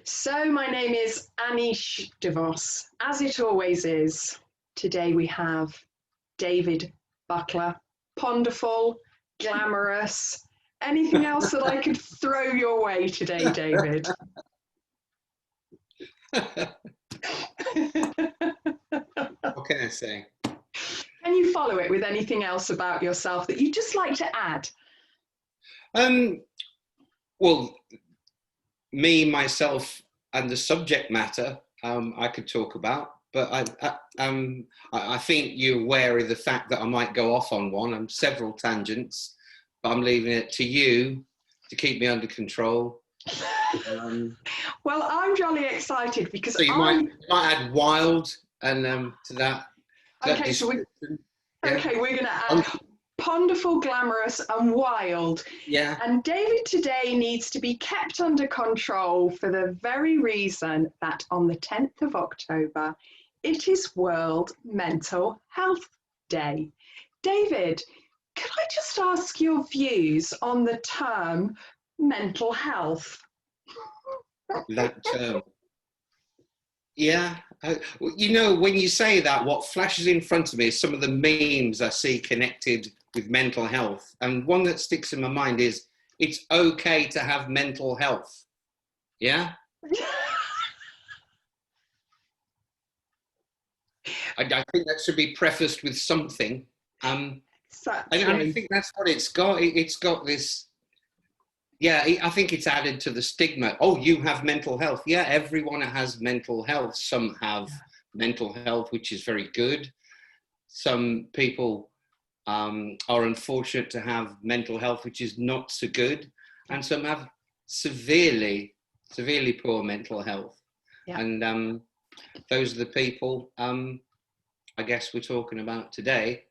So my name is Aneesh de Vos, as it always is. Today we have David Buckler, ponderful, glamorous. Anything else that I could throw your way today, David? What can I say? Can you follow it with anything else about yourself that you'd just like to add? Well, me, myself, and the subject matter I could talk about, but I think you're aware of the fact that I might go off on one and several tangents, but I'm leaving it to you to keep me under control. Well, I'm jolly excited because So you might add wild and to that. Okay, so we're going to add ponderful, glamorous, and wild. Yeah. And David today needs to be kept under control for the very reason that on the 10th of October, it is World Mental Health Day. David, could I just ask your views on the term mental health? That term. Yeah. You know, when you say that, what flashes in front of me is some of the memes I see connected with mental health. And one that sticks in my mind is, it's okay to have mental health. Yeah? I think that should be prefaced with something. And I think that's what it's got. It's got this, yeah, I think it's added to the stigma. Oh, you have mental health. Yeah, everyone has mental health. Some have mental health, which is very good. Some people are unfortunate to have mental health, which is not so good. And some have severely poor mental health. Yeah. And those are the people, I guess, we're talking about today.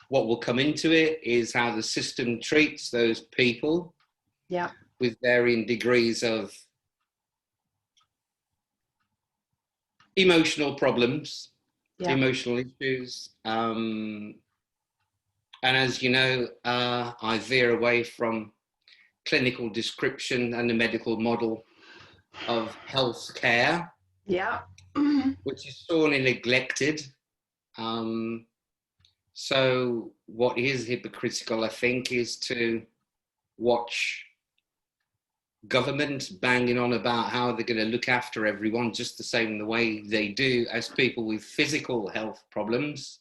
What will come into it is how the system treats those people, with varying degrees of emotional problems, emotional issues. And as you know, I veer away from clinical description and the medical model of healthcare, which is sorely neglected. So what is hypocritical, I think, is to watch government banging on about how they're going to look after everyone just the same the way they do as people with physical health problems.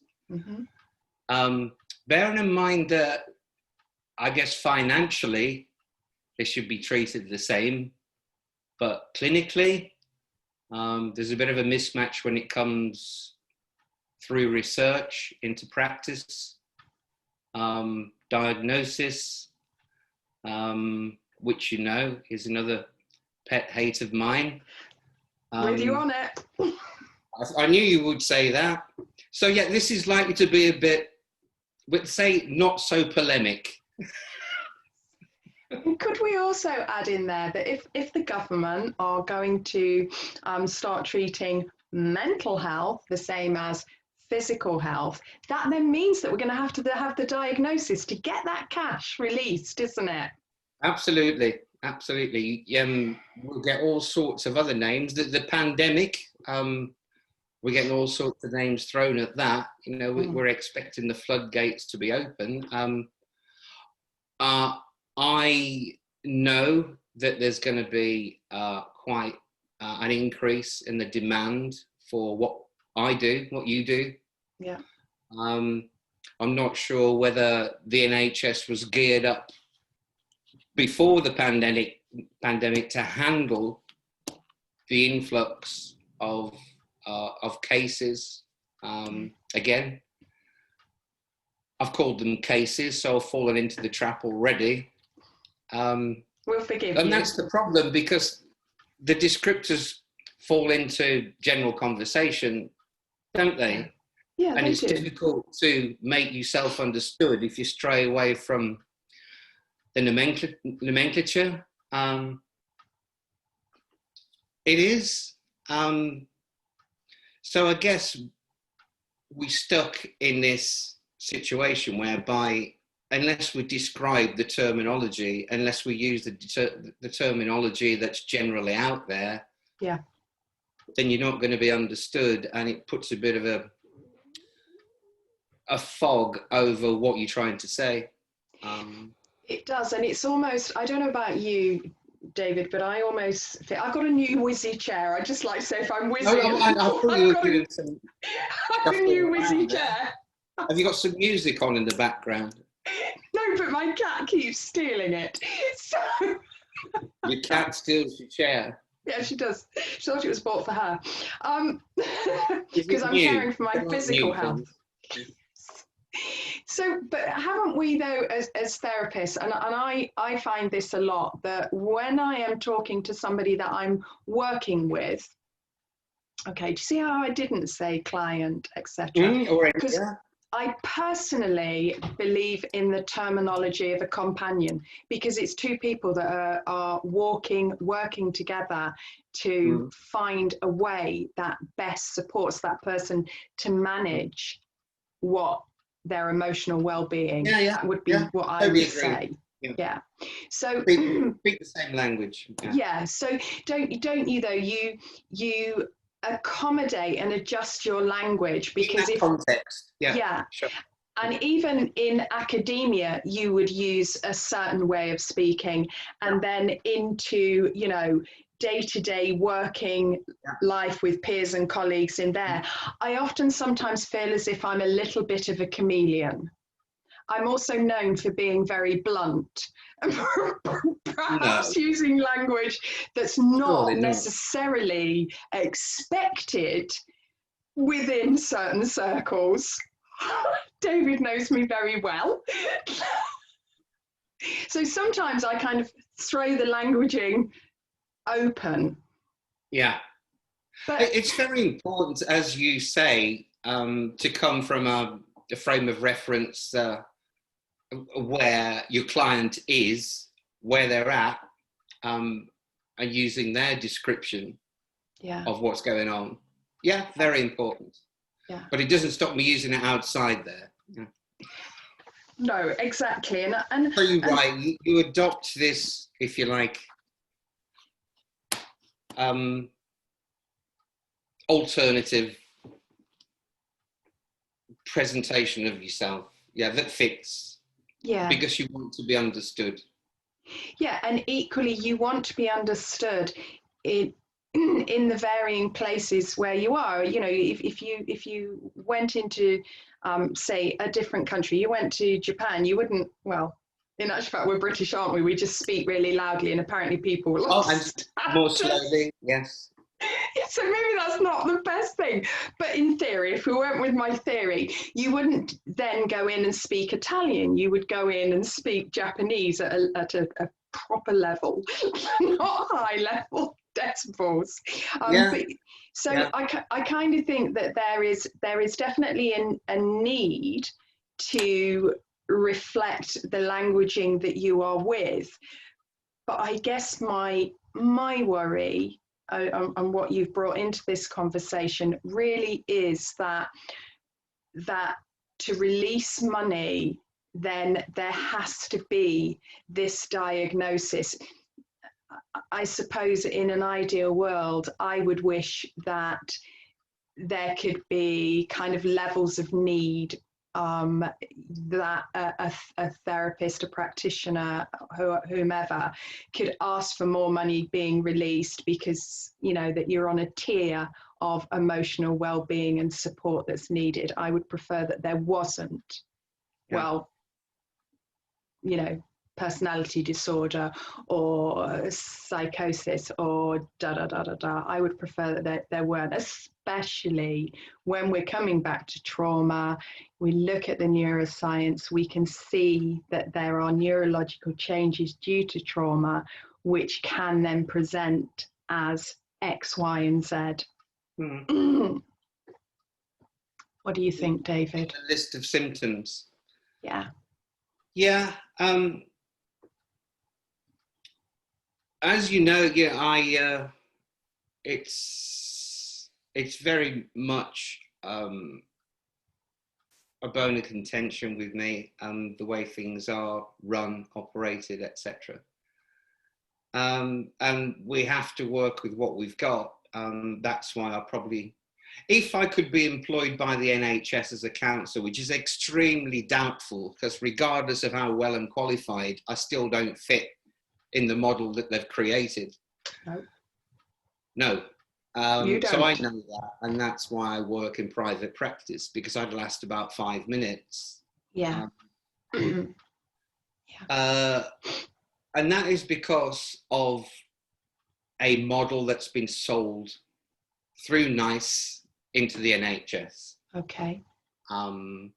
Bearing in mind that, I guess, financially, they should be treated the same, but clinically, there's a bit of a mismatch when it comes through research into practice, diagnosis, which, you know, is another pet hate of mine. With you on it. I knew you would say that. So yeah, this is likely to be a bit, let's say, not so polemic. Could we also add in there that if the government are going to start treating mental health the same as physical health, that then means that we're going to have the diagnosis to get that cash released, isn't it? Absolutely. We'll get all sorts of other names. The pandemic, we're getting all sorts of names thrown at that. You know, we're expecting the floodgates to be open. I know that there's going to be quite an increase in the demand for what I do, what you do. Yeah. I'm not sure whether the NHS was geared up before the pandemic to handle the influx of cases. Again, I've called them cases, so I've fallen into the trap already. We'll forgive you. And that's the problem, because the descriptors fall into general conversation, don't they? Yeah, and it's difficult to make yourself understood if you stray away from the nomenclature. It is. So I guess we stuck in this situation whereby unless we describe the terminology, unless we use the terminology that's generally out there, yeah, then you're not going to be understood, and it puts a bit of a fog over what you're trying to say. It does, and it's almost, I don't know about you, David, but I almost feel, I've got a new whizzy chair. I just like to say, if I'm whizzy, I thought you were doing some I've a new whizzy chair. Have you got some music on in the background? No, but my cat keeps stealing it. So your cat steals your chair. Yeah, she does. She thought it was bought for her. Because I'm caring for my physical health. So, but haven't we though, as therapists, and I find this a lot, that when I am talking to somebody that I'm working with, okay, do you see how I didn't say client, etc.? Because I personally believe in the terminology of a companion, because it's two people that are working together to find a way that best supports that person to manage what their emotional well-being would be what I would say. Yeah. So speak the same language. Yeah. So don't you though, you accommodate and adjust your language, because if context. Sure. And even in academia, you would use a certain way of speaking, and then into, you know, day-to-day working life with peers and colleagues in there, I often sometimes feel as if I'm a little bit of a chameleon. I'm also known for being very blunt and perhaps using language that's not necessarily expected within certain circles. David knows me very well. So sometimes I kind of throw the languaging open. Yeah. But it's very important, as you say, to come from a frame of reference where your client is, where they're at, and using their description of what's going on. Yeah, very important. Yeah. But it doesn't stop me using it outside there. Yeah. No, exactly. And so you're right, you adopt this, if you like, alternative presentation of yourself, that fits. Yeah. Because you want to be understood. Yeah, and equally you want to be understood in the varying places where you are. You know, if you went into say a different country, you went to Japan, you wouldn't, well, in actual fact we're British, aren't we? We just speak really loudly and apparently people will understand. More slowly, yes. So maybe that's not the best thing, but in theory, if we went with my theory, you wouldn't then go in and speak Italian. You would go in and speak Japanese at a proper level, not high level decibels. I kind of think that there is definitely a need to reflect the languaging that you are with. But I guess my worry, and what you've brought into this conversation, really is that to release money, then there has to be this diagnosis. I suppose in an ideal world, I would wish that there could be kind of levels of need, that a therapist, a practitioner, whomever, could ask for more money being released, because, you know, that you're on a tier of emotional well-being and support that's needed. I would prefer that there wasn't, well, you know, personality disorder or psychosis or da-da-da-da-da. I would prefer that there weren't, especially when we're coming back to trauma. We look at the neuroscience, we can see that there are neurological changes due to trauma, which can then present as X, Y, and Z. What do you think, David? A list of symptoms. Yeah. Yeah. As you know, it's very much a bone of contention with me, the way things are run, operated, etc. And we have to work with what we've got. That's why I probably, if I could be employed by the NHS as a counsellor, which is extremely doubtful, because regardless of how well I'm qualified, I still don't fit in the model that they've created. No. So I know that, and that's why I work in private practice, because I'd last about 5 minutes. Yeah. And that is because of a model that's been sold through NICE into the NHS. Okay. The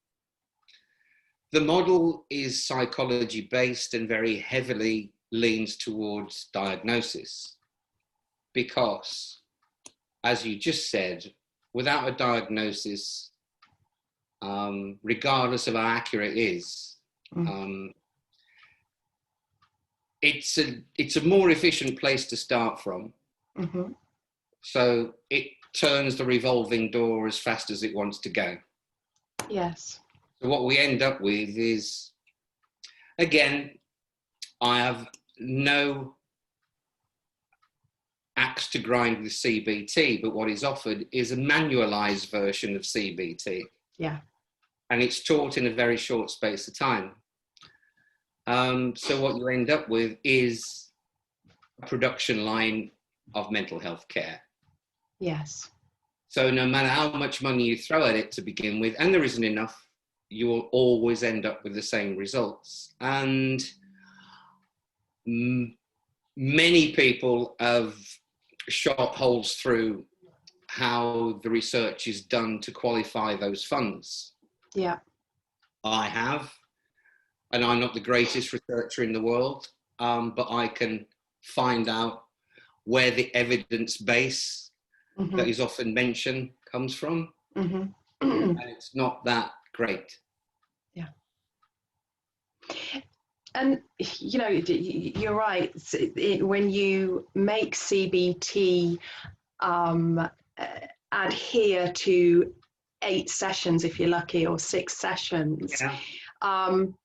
model is psychology based and very heavily leans towards diagnosis, because, as you just said, without a diagnosis, regardless of how accurate it is, it's a more efficient place to start from. Mm-hmm. So it turns the revolving door as fast as it wants to go. Yes. So what we end up with is, again, I have no axe to grind with CBT, but what is offered is a manualized version of CBT. Yeah. And it's taught in a very short space of time. So what you end up with is a production line of mental health care. Yes. So no matter how much money you throw at it to begin with, and there isn't enough, you will always end up with the same results. And many people have shot holes through how the research is done to qualify those funds. Yeah. I have, and I'm not the greatest researcher in the world, but I can find out where the evidence base that is often mentioned comes from. And it's not that great. Yeah. And, you know, you're right. When you make CBT adhere to 8 sessions, if you're lucky, or 6 sessions. Yeah.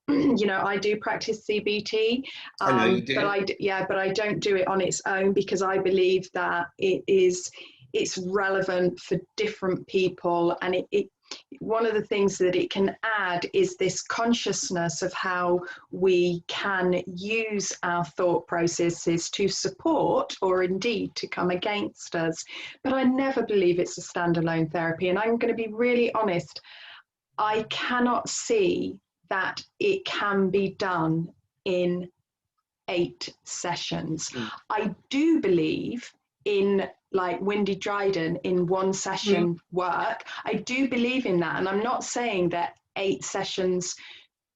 You know, I do practice CBT, I know you do. but I don't do it on its own, because I believe that it's relevant for different people, and one of the things that it can add is this consciousness of how we can use our thought processes to support or indeed to come against us. But I never believe it's a standalone therapy. And I'm going to be really honest, I cannot see that it can be done in 8 sessions. I do believe in, like Windy Dryden, in 1 session work. I do believe in that. And I'm not saying that 8 sessions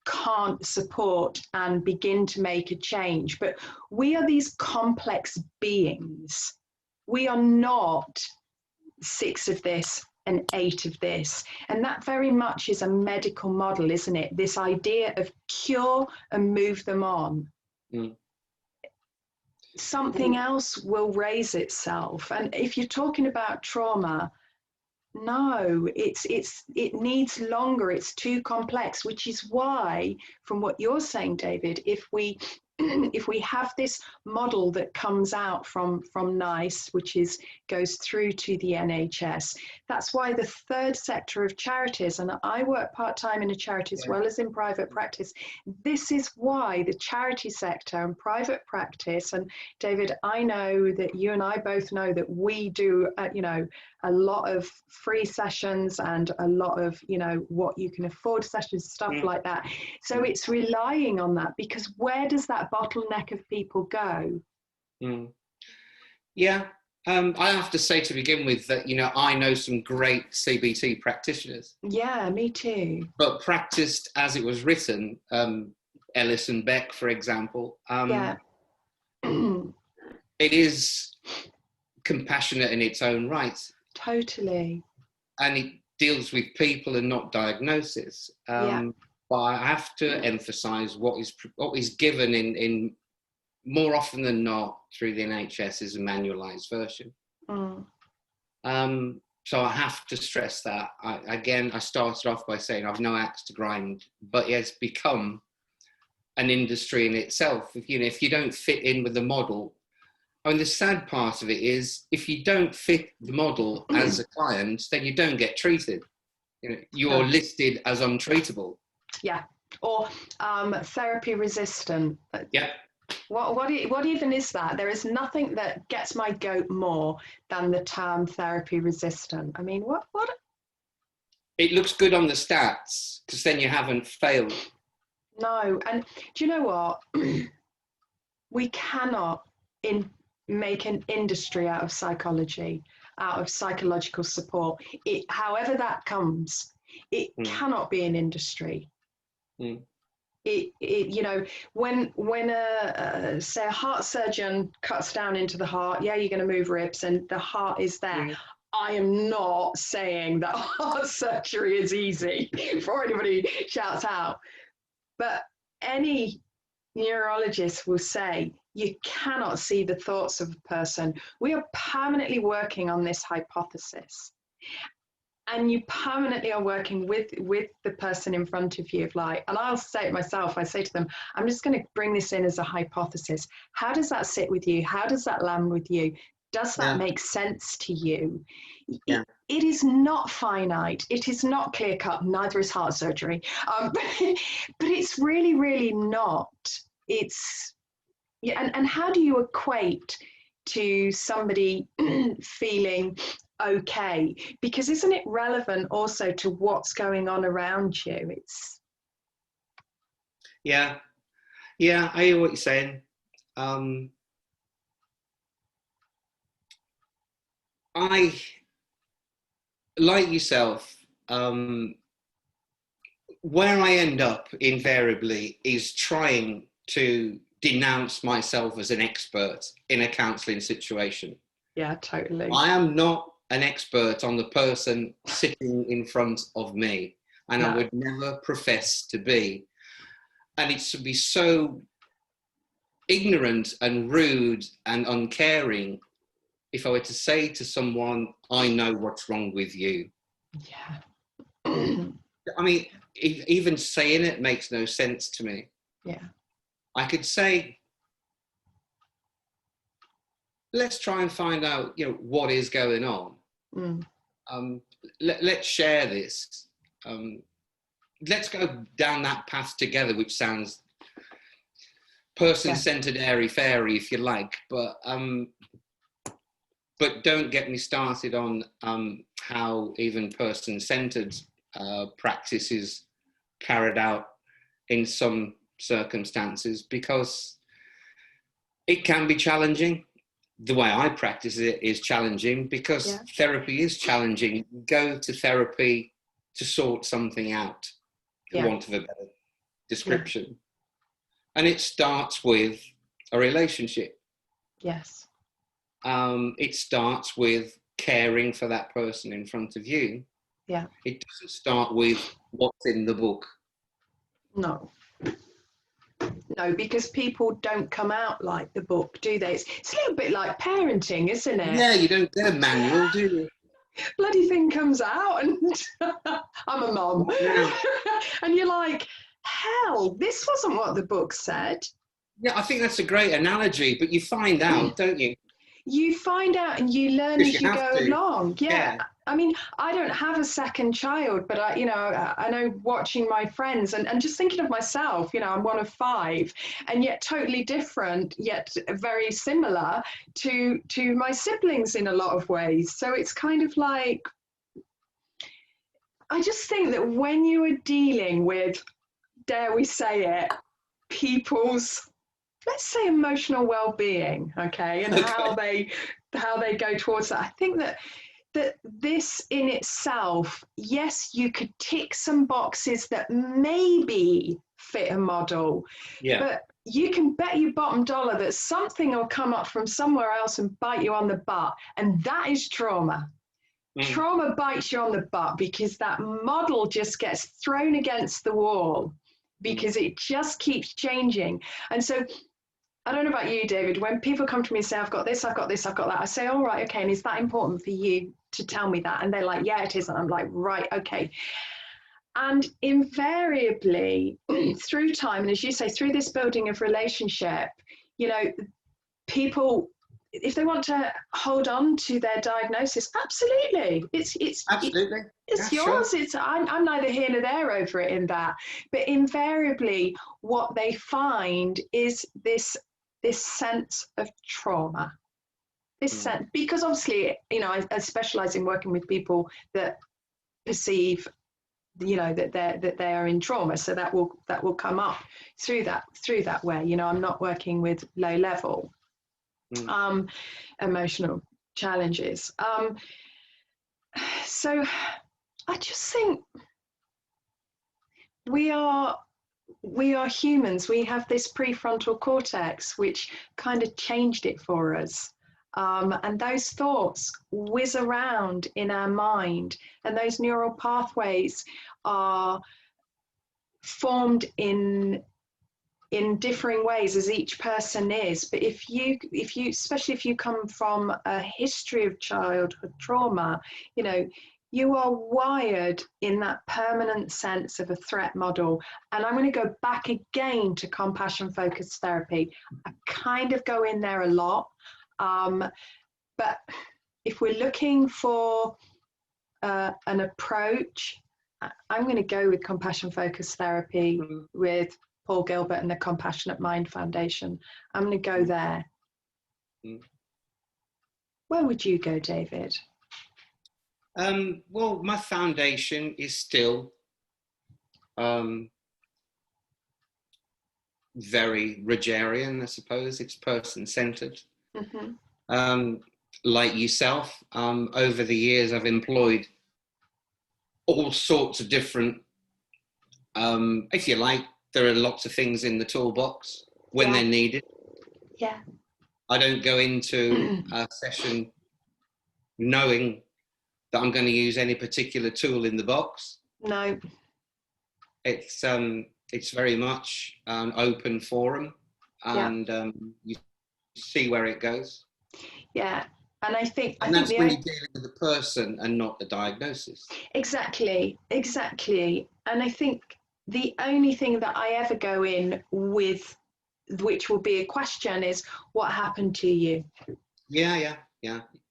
can't support and begin to make a change, but we are these complex beings. We are not 6 of this and 8 of this. And that very much is a medical model, isn't it? This idea of cure and move them on. Something else will raise itself. And if you're talking about trauma, no, it needs longer. It's too complex, which is why, from what you're saying, David, if we have this model that comes out from NICE, which goes through to the NHS, that's why the third sector of charities, and I work part-time in a charity as well as in private practice, this is why the charity sector and private practice, and David, I know that you and I both know that we do, a lot of free sessions and a lot of, what you can afford sessions, stuff like that. So it's relying on that, because where does that bottleneck of people go? Yeah, I have to say to begin with that, I know some great CBT practitioners. Yeah, me too. But practiced as it was written, Ellis and Beck, for example, it is compassionate in its own right. Totally. And it deals with people and not diagnosis. But I have to emphasise what is given in more often than not through the NHS is a manualised version. So I have to stress that. I started off by saying I've no axe to grind, but it has become an industry in itself. If you don't fit in with the model, I mean, the sad part of it is if you don't fit the model as a client, then you don't get treated. You're listed as untreatable. Yeah, or therapy resistant. Yeah. What even is that? There is nothing that gets my goat more than the term therapy resistant. I mean, what? It looks good on the stats because then you haven't failed. No, and do you know what? We cannot make an industry out of psychology, out of psychological support. However that comes, it cannot be an industry. When say a heart surgeon cuts down into the heart, yeah, you're going to move ribs and the heart is there. I am not saying that heart surgery is easy before anybody shouts out, but any neurologist will say you cannot see the thoughts of a person. We are permanently working on this hypothesis. And you permanently are working with the person in front of you, and I'll say it myself, I say to them, I'm just going to bring this in as a hypothesis. How does that sit with you? How does that land with you? Does that make sense to you? Yeah. It is not finite. It is not clear cut. Neither is heart surgery. But it's really, really not. It's, and how do you equate to somebody feeling okay? Because isn't it relevant also to what's going on around you? It's I hear what you're saying. I, like yourself, where I end up invariably is trying to denounce myself as an expert in a counselling situation. Yeah, totally. I am not an expert on the person sitting in front of me, and I would never profess to be. And it should be so ignorant and rude and uncaring if I were to say to someone, I know what's wrong with you. Yeah. I mean, even saying it makes no sense to me. Yeah. I could say, let's try and find out, what is going on. Let's share this. Let's go down that path together, which sounds person-centered, airy-fairy, if you like, but don't get me started on how even person-centered practice is carried out in some circumstances, because it can be challenging. The way I practice it is challenging because therapy is challenging. You go to therapy to sort something out, for want of a better description. And it starts with a relationship. Yes. It starts with caring for that person in front of you. Yeah. It doesn't start with what's in the book. No, because people don't come out like the book, do they? It's a little bit like parenting, isn't it? Yeah, you don't get a manual, do you? Bloody thing comes out and I'm a mum. Yeah. And you're like, hell, this wasn't what the book said. Yeah, I think that's a great analogy, but you find out, don't you? You find out and you learn as you go along. Yeah. I mean, I don't have a second child, but I know watching my friends and just thinking of myself, I'm one of 5 and yet totally different, yet very similar to my siblings in a lot of ways. So it's kind of like, I just think that when you are dealing with, dare we say it, people's, let's say, emotional well-being, and how they go towards that. I think that this in itself, yes, you could tick some boxes that maybe fit a model, but you can bet your bottom dollar that something will come up from somewhere else and bite you on the butt, and that is trauma. Trauma bites you on the butt because that model just gets thrown against the wall because it just keeps changing. And so I don't know about you, David, when people come to me and say, I've got this, I've got this, I've got that, I say, all right, okay, and is that important for you to tell me that? And they're like, yeah, it is. And I'm like, right, okay. And invariably, through time, and as you say, through this building of relationship, you know, people, if they want to hold on to their diagnosis, absolutely, it's absolutely. it's yours. Sure. I'm neither here nor there over it in that. But invariably, what they find is this sense of trauma. This sense, because obviously, you know, I specialize in working with people that perceive, you know, that they are in trauma, so that will come up through that way. You know, I'm not working with low level emotional challenges. So I just think we are humans. We have this prefrontal cortex which kind of changed it for us. And those thoughts whiz around in our mind, and those neural pathways are formed in differing ways as each person is. But if you especially if you come from a history of childhood trauma, you know, you are wired in that permanent sense of a threat model. And I'm going to go back again to compassion focused therapy. I kind of go in there a lot. But if we're looking for an approach, I'm going to go with compassion focused therapy with Paul Gilbert and the Compassionate Mind Foundation. I'm going to go there. Where would you go, David? Well, my foundation is still very Rogerian, I suppose. It's person-centered. Like yourself, over the years, I've employed all sorts of different, if you like, there are lots of things in the toolbox when they're needed. Yeah. I don't go into a session knowing that I'm going to use any particular tool in the box. No. It's very much an open forum, and you see where it goes. Yeah. And I think that's when you're dealing with the person and not the diagnosis. Exactly. And I think the only thing that I ever go in with, which will be a question, is what happened to you? Yeah.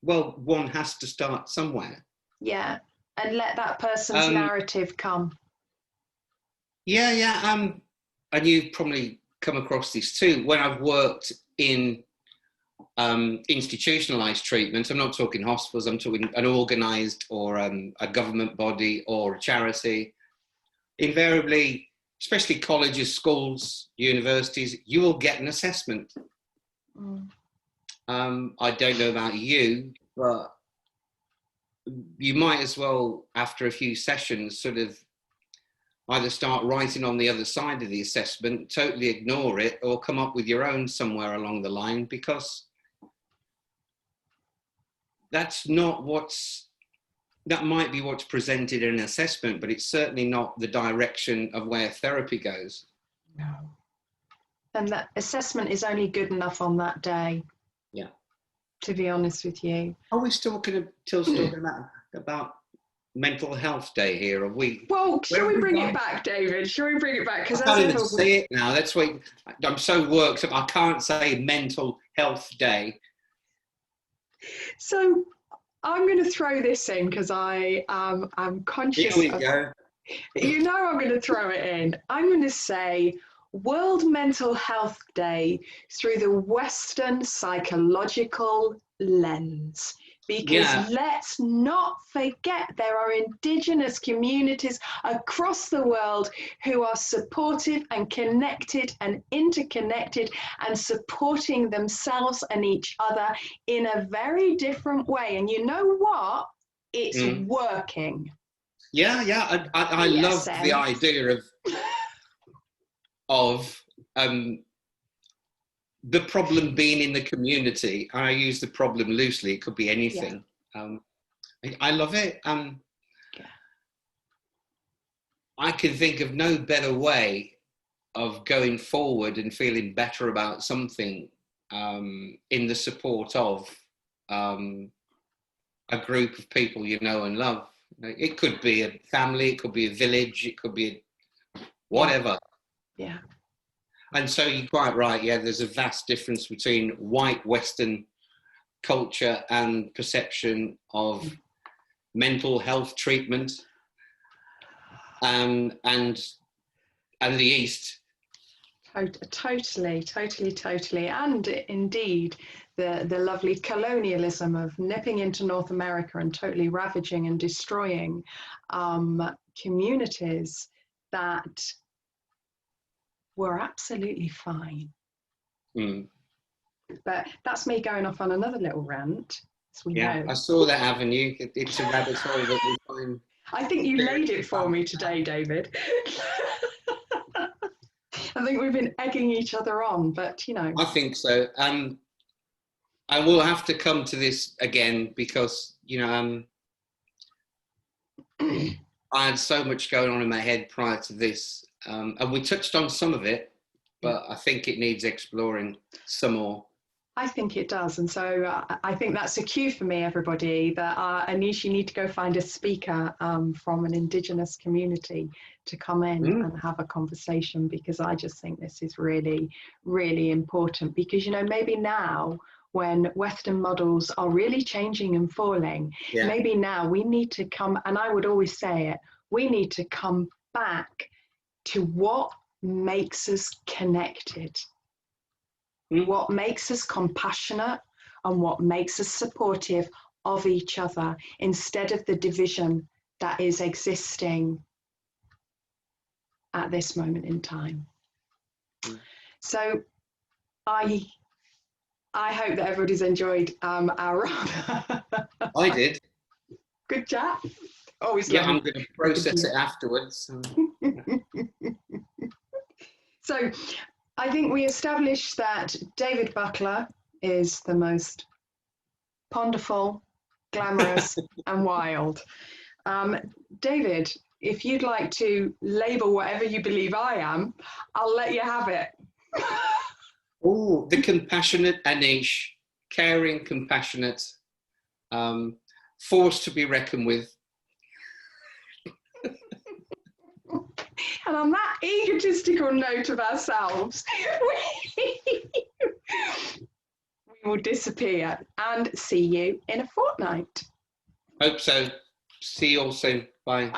Well, one has to start somewhere. Yeah. And let that person's narrative come. Yeah. And you've probably come across this too. When I've worked in institutionalized treatment, I'm not talking hospitals, I'm talking an organized or a government body or a charity. Invariably, especially colleges, schools, universities, you will get an assessment. I don't know about you, but you might as well, after a few sessions, sort of either start writing on the other side of the assessment, totally ignore it, or come up with your own somewhere along the line, because that's not that might be what's presented in an assessment, but it's certainly not the direction of where therapy goes. No. And that assessment is only good enough on that day. Yeah. To be honest with you. Are we still talking about Mental Health Day here? Are we? Well, shall we bring it back, David? Shall we bring it back? Because I can't even say it now. That's why I'm so worked up. I can't say Mental Health Day. So I'm going to throw this in because I'm conscious. Here we go. You know I'm going to throw it in. I'm going to say World Mental Health Day through the Western psychological lens. Because let's not forget there are Indigenous communities across the world who are supportive and connected and interconnected and supporting themselves and each other in a very different way. And you know what? It's working. Yeah. I love the idea of the problem being in the community. I use the problem loosely. It could be anything. I love it. I can think of no better way going forward and feeling better about something in the support of a group of people you know and love. It could be a family, it could be a village, it could be whatever. Yeah. And so you're quite right, yeah, there's a vast difference between white Western culture and perception of mental health treatment and the East. Totally. And indeed, the lovely colonialism of nipping into North America and totally ravaging and destroying communities that were absolutely fine. Mm. But that's me going off on another little rant, as we know. I saw that avenue. It's a rabbit hole that we find. I think you laid it for me today, David. I think we've been egging each other on, but you know. I think so. I will have to come to this again because, you know, I had so much going on in my head prior to this. And we touched on some of it, but I think it needs exploring some more. I think it does. And so I think that's a cue for me, everybody, that Aneesh, you need to go find a speaker from an Indigenous community to come in and have a conversation, because I just think this is really, really important. Because, you know, maybe now when Western models are really changing and falling, maybe now we need to come, and I would always say it, we need to come back to what makes us connected. What makes us compassionate and what makes us supportive of each other, instead of the division that is existing at this moment in time. So I hope that everybody's enjoyed our I did. Good chat. Always I'm going to process it afterwards. So I think we established that David Buckler is the most ponderful, glamorous and wild. David, if you'd like to label whatever you believe I am, I'll let you have it. Oh, the compassionate Aneesh, caring, compassionate, force to be reckoned with. And on that egotistical note of ourselves, we will disappear and see you in a fortnight. Hope so. See you all soon. Bye.